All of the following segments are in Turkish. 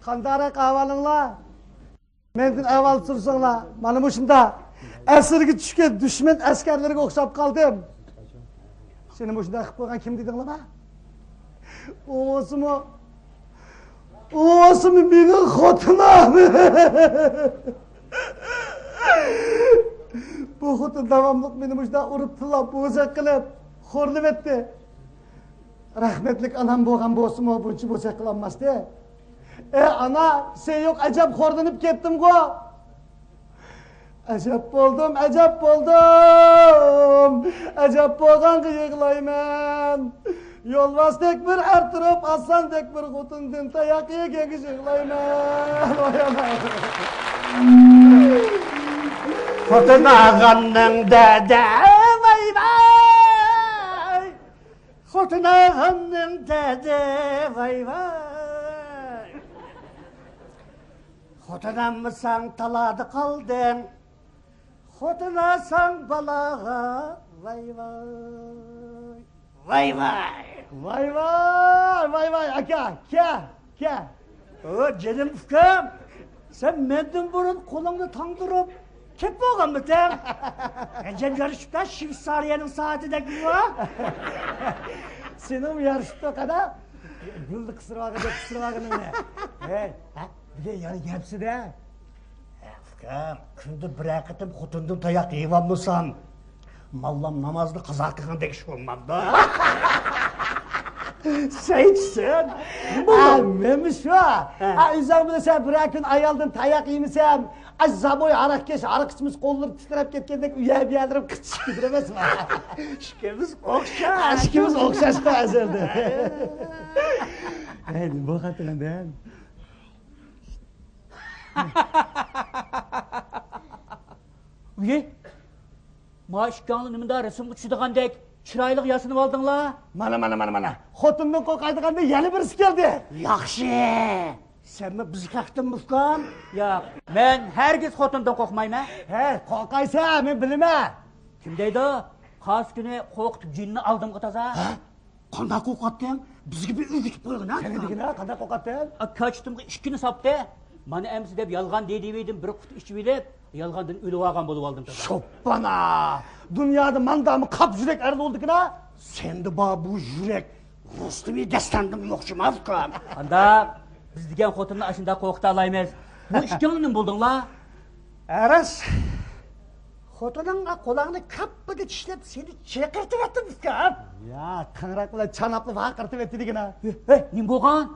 Qandarak ahvalinglar? Mendan avval tursanglar, mana bu shunda asirga tushgan dushman askarlariga o'xshab qoldim. Seni bu shunda qilib qo'ygan kim dedinglar? O'simi mening xotinim. Bu xotin davomli meni bu shunda urib tillab, bo'zaq qilib, xo'rlab etdi. Rahmetlik anam bo'lgan bo'lsa-mu, buncha bo'zaq qilolmasdi. Ana, sen yok acayip xorlanıp kettim go. Acayip buldum. Acayip bolgan yığılayman. Yolvas tek bir ertirip, Aslan tek bir kutundun tayak yegen yığılayman. Kutun ağanın dede vay vay. Kutun ağanın dede vay vay. Xotinamsan taladı qaldın. Xotinasan balağa vay vay. Vay vay. Aka, ke. O canım fıkam. Sen menden burun kolunu tandırıp kep boğan mı sen? Encem yarışıkta Şivsariye'nin saatinde gibi var. Senin yarışıkta kadar güldü kısırvağının ne? Bir de yani hepsi de. Fıkam, kündü bırakıtım kutundum tayak yivan mısam? Mallam namazlı kızar kıkındaki şu olmam da. Sen. Memiş var. Üzerinde sen bırakın ayaldın tayak yemişsem. Zaboy arak içimiz kolları titrep ketkendik üye bir yadırıp kıçık gidiremez mi? Aşkımız okşaş. Aşkımız okşaş da azaldı. Neydi bu hatırlan değil mi? Uye, maaşkanlı niminde resim uçudağandek çıraylık yasını aldın la. Mana. Xotundan qo'rqadigan yana birisi keldi. Yaxşı. Sen mi bizi kaktın mı fıkam? Ya, ben herkes xotundan korkmayma. He, qo'rqaysan, men bilma. Kim deydi o? Kas günü korktup cinni aldım kıtaza. Qanday qo'rqatding? Bizga bir ürgütüp qo'ygin ha? Seni degin ha, qanday qo'rqatding? Kaçtım işkini saptı. Bana emsi dep yalgan dediydim, bir kut içi bilip, yalgandan ölü ağam bolup aldım taza. Şoppana! Dünyada mandamı kap yürek erdi oldu ki na? Sen de bana bu yürek Rustumi destandım yokçum ha fıkam. Anda, biz degen xotunun aşında korktu alayımız. Bu işkini buldun la? Aras, xotunun kulağını kapıda çişlep seni çekirtip ettim fıkam. Ya, tanırak bilen çanaplı vakırtıp etti degin ha. Nim boğan?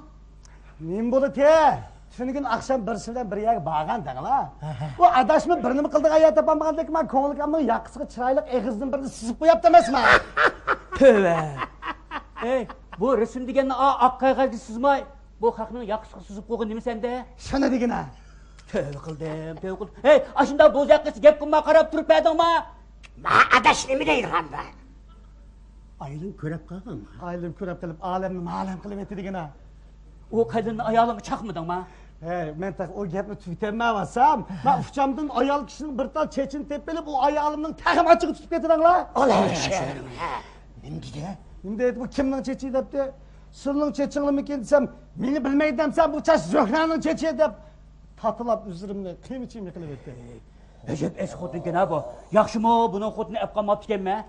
Nim bolu te? Şunu gün akşam birisinden bir yer bağan dağla. O adaşımı birini mi kıldık ayat yapamadık mı? Koğuluk amın yakısı çıraylık eğizden birini sızıp koyup demez mi? Tövbe! Bu resim degen akkayga sızmay. Bu hakının yakısı sızıp koyun değil mi sende? Şuna degin ha. Tövbe kıldım. Aşında bozak kız gep kılma karab durup edin ma. Ma adaş nemi deydi handa? Aylın körep kalın mı? Aylım körep kılıp alemni malem kılıp etti degin ha. O kadının ayağını çakmadın ma? Men tak o gapni tüytenme avasam, ben uçamdan ayal kişinin bir tal çeçin tepelip o ayağımın takım açık tutup getiren la. Ola şey. Nem dedi? Nem dedi bu kimnin çeçi depti? Sırlın çeçinli mi desem, beni bilmeyi demsem bu çaş Zöhran'ın çeçi dep. Tatılap üzerimle kıyım içim yıkılıp etti. Ecep es xotun ken ha bu. Yaxşı mı bunun xotunu epqamap dikenme?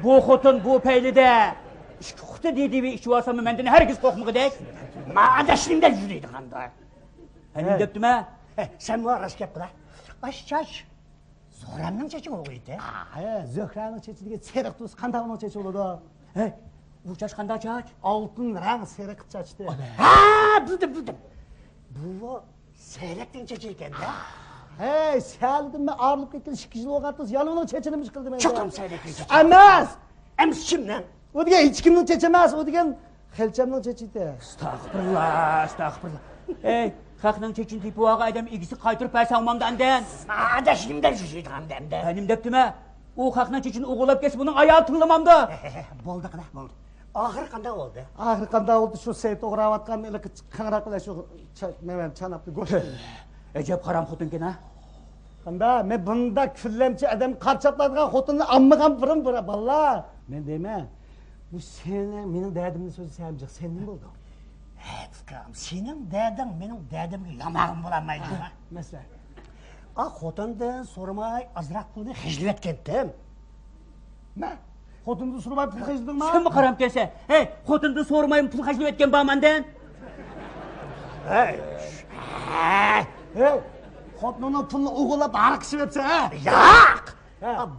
Bu xotun bu peylide. İşki xotu dediği bir işi varsa mı menden herkes korkmuğu dek? Ma adaş nemde yürüydü handa? Hani deptim ha? Sen bu aras kep kıla. Baş çaş. Zoran'ın çeçi oğluydu. He, Zöhran'ın çeçi dege serik tuz kandağının çeçi oldu. Bu çaş kanda çaç? Altın rang serik çaçtı. Ha, bildim. Bu seyrekten çeçiyken de. Hey, seldim mi ağırlık etkin şikişli oğattız, yalımının çeçini kıldım. Çokum seyrekten çeçi. Emez! Ems kimden? O degen hiç kimnin çeçi emez, o degen Xelçemnin çeçiydi. Estağfurullah. Xalqның çeçin tipi ağa adam igisi qaytırıp versen olmamdan den. Ma adaş nemde yürüydü handa hem de. Benim deptim ha? O xalqның çeçin oğulap kes bunun ayağı tırlamamda. Boldu qana, boldu. Ahır qanda oldu? Ahir qanda oldu şu seyit oğravatkan ile kıngırak ile şu çanaplı goştu. Ecep haram xotun ken ha? Qanda, men bunda küllemçi adam qarçapladığan xotunni ammıgan birim bira balla. Men deyme, bu senin, menin derdimni sözü sayamcık, sen ne buldun? Ukam, senin derdin benim derdimge yamağım bulamaydı. Mesela. Xotindan so'ramay azroq pulni hijlab etgandim. Ne? Xotinni so'ramay pul hajladingmi? Sen mi qaram kelsa? Hey, xotinni so'ramayim pul hajlab etgan bo'lmandan. Hey, Xotinini pulni o'g'irlab harqishib yotsa, ha? yo'q.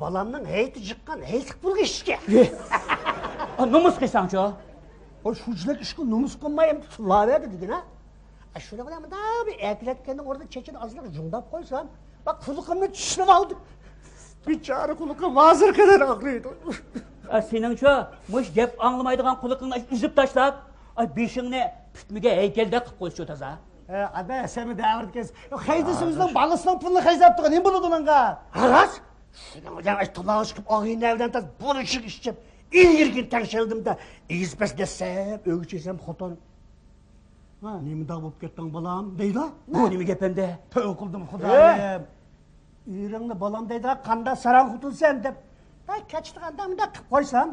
Balamning hayti chiqqan haytiq pulga ishga. Nomus qilsang-chi? O shunchalik ishga nomus qilmayim, tulavadi degina. Shuna bilan da bir ekletganning o'rnida chechini ozroq jungdab qo'ysam, bak quluqimni tushunib oldi. Bichora quluqim vazir kadar og'riydi. Seningcha, mush gap anglamaydigan quliqingni uzib tashlab, beshingni putmiga haykalda qilib qo'yishchi toza. Ada sen davrkes. Haydisimizning balasining pulini hajlab turgan, nima bo'ladi unga? Haras? Senin hocam tulağı çıkıp ağayın evden taz buluşuk işçip ilgirgin tanışıldım da izbes desem, öğüçesem xoton. Nemi dağ bulup kettin balam deydi ha? Bu nimi gepende? Tövbe kıldım Xudayım. İyirinli balam deydi ha, kanda saran xutun sen dep. Da kaçtı kandamı da kıp koysam.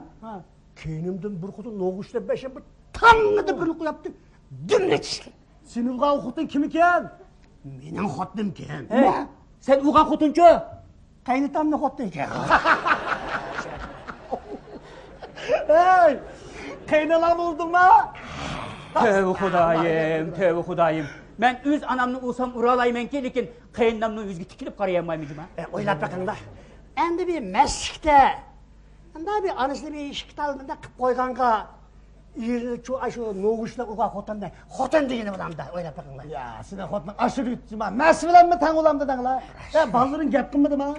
Keynimden bir xutun noğuşta beşim bir tanrı da bir yaptı. Dümle çişkin. Senin uğan xutun kim iken? Benim xotum ken. Hey, sen uğan xotunchu? Kaynatamni xotun ken. Hey! Kaynalan oldun mu? Tövbe Xudayım. Men öz anamni olsam uralaymenki, lekin qaynonamning yuziga tikilib qarayamayman. Oylap bakın da. Endi bir meşikte. Endi bir anısını bir iş kitabında kıp koyganga. Şu noğuşla uğa xotanda. Xotan degeni bulam da. Oylap bakın da. Ya, senin xotun aşırı ütçüm ha. Nasıl bilen mi tang olam dedin la? Balların gap kılmadı mı?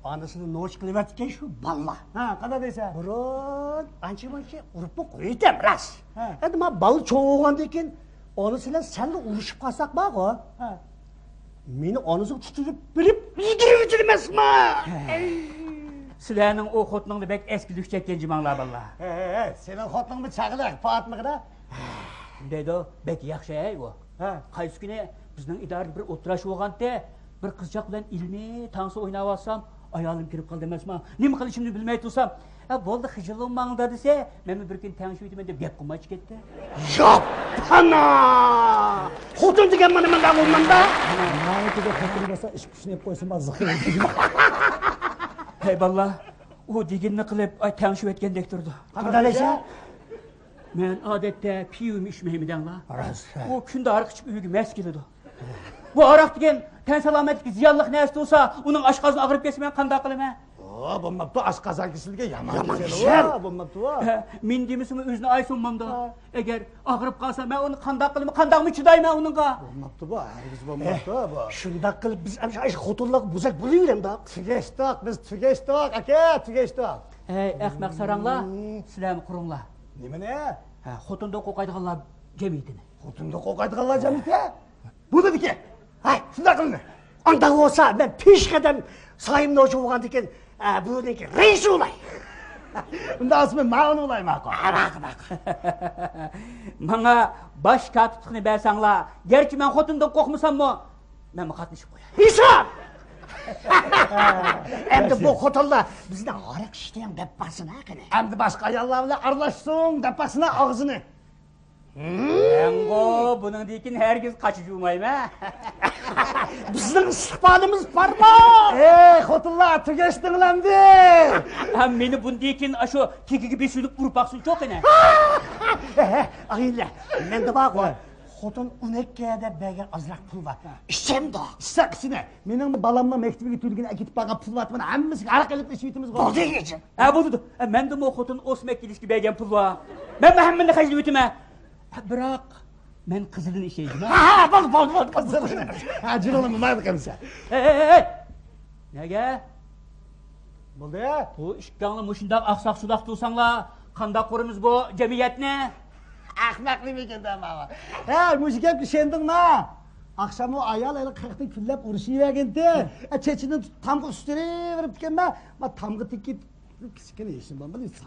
Anısını noğuş kılıvertken şu balla. Ha, kada deyse? Burun, ançı mançı urup mu koyuydum ras. Endi ma balı çoğuğan dekin. Onu senle uruşup kalsak bak o. Meni anısı tutup bilip bildirip bitirmez mi? Sizlarning o xotiningni bek eski düşecekken cimanglar valla. Senin xotun mu çağılır, Fatma'ya da? Deydi o, bek yaxshi ey o. Qaysi kuni bizning idorada bir o'tirash bo'lganda, bir qizchaq bilan ilmiy tansi o'ynab olsam, ayolim kirib qoldi emasmi? Nima qilishimni bilmay tursam, bo'ldi xijillanmanglar desa, men bir kun tanishib o'taman deb gap qilmoqchi ketdi. Yo'q, ana! Xotin degan mana men bo'lmanda. Mana kida xotun bo'lsa ish kuchini yeb qo'ysin, men zixir. Hey valla, o deginni qilib tanishib o'tgandek turdi. Qandalaysa? Men odatda piyum ishmaymidanlar. Rasa. O kunda araq ichib uyga mas keladi. Bu araq degan tan salomatlikka ziyonli narsa bo'lsa, uning oshqozoni og'rib ketsa men qanday qilaman? Bo'lmabdi, oshqozon kesilgan yaman kisel. Bo'lmabdi. Men demisimi o'zini aysunmanda. Agar og'rib qolsa, men uni qanday qilaman, qandaymi chidayman uningga? Bo'lmabdi bu, hargiz bo'lmabdi bu. Shundoq qilib biz ana shu xotinlar buzak bo'laveramiz. Tugashdiq, biz tugashdiq, aka, tugashdiq. Hey, ahmoq saranglar, sizlarni quringlar. Nima ne? Xotinda qo'qaydiganlar jamiyatini. Xotinda qo'qaydiganlar jamiyati? Bu dediki. Hay, shunday qildi. Anda olsa ben peshqadam sayimni ochib olgan ekan, buniki reis o'lay. Unda ismi ma'un olaymi aka? Bak. Menga bosh katiblikni bersanglar, garchi men xotindan qo'rqmasammi, men qatnashib qo'yay. Hisob! Endi bu xotinlar bizni araq ichdan deb basın ha qani. Endi boshqa ayollar bilan aralashsin, depasini og'zini. Mengo buning dekin hergiz qochib yurmayman. Bizning istiqbolimiz bormi? Xotinlar tugashdinglarmi? Ham meni bundekin shu tekiga beshilib urib baqsin cho'qina. Ayla, menda bor. Xotin 12 da bergan ozroq pul bor. Ishimda. Saqsine. Mening balamning maktabiga to'lgan akitib bergan pul vatmani hammasiga araq qilib ishitimiz bor. Bo'ldi. Bo'ldi. Menda mo xotin o'smak kelishga bergan pul bor. Men hammani hajlab o'taman. Biroq men qizilini ishlayman. Bo'ldi. Jiro'ni mayli qilsa. Nega? Bo'ldi. Bu ishkangni mushundaq aqsaq sudaq tursanglar, qanday qurimiz bu jamiyatni? Ahmoqlik ekanda mama. Mush gap ishendingmi? Akşam o ayol eli qirqni kunlab urushaverganda, chechini tamg'i ustiraverib ekanman. Men tamg'i tikib kichkina ishim bor, bilasiz.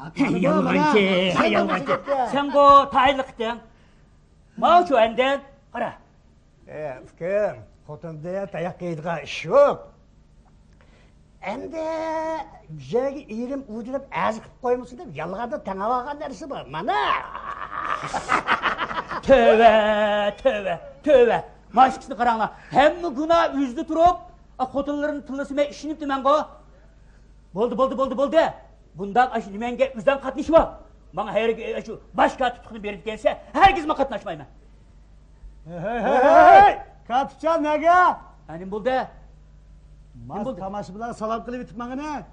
Yolg'onchi. Sen bu tayliqdan. Mavchu andan qara. Fikr, xotinda tayoq yeydigan ish yo'q. Endi joyga erim o'dirib aziqib qo'ymasin deb yalg'ada tangab olgan narsa bor. Mana. Tövbe. Maşkısını qaranglar. Hemmi günah yüzde turup, xotinlarini tillasime işinipti men go. Bo'ldi. Bundan aşı nimenge üzden katlaşma. Bana her şu başka tutukunu berip gelse herkesme katlaşmayman. Hey! Katıcan nege? Hanim buldu. Mas tamaşı bilan salam qilib bitib manga ne?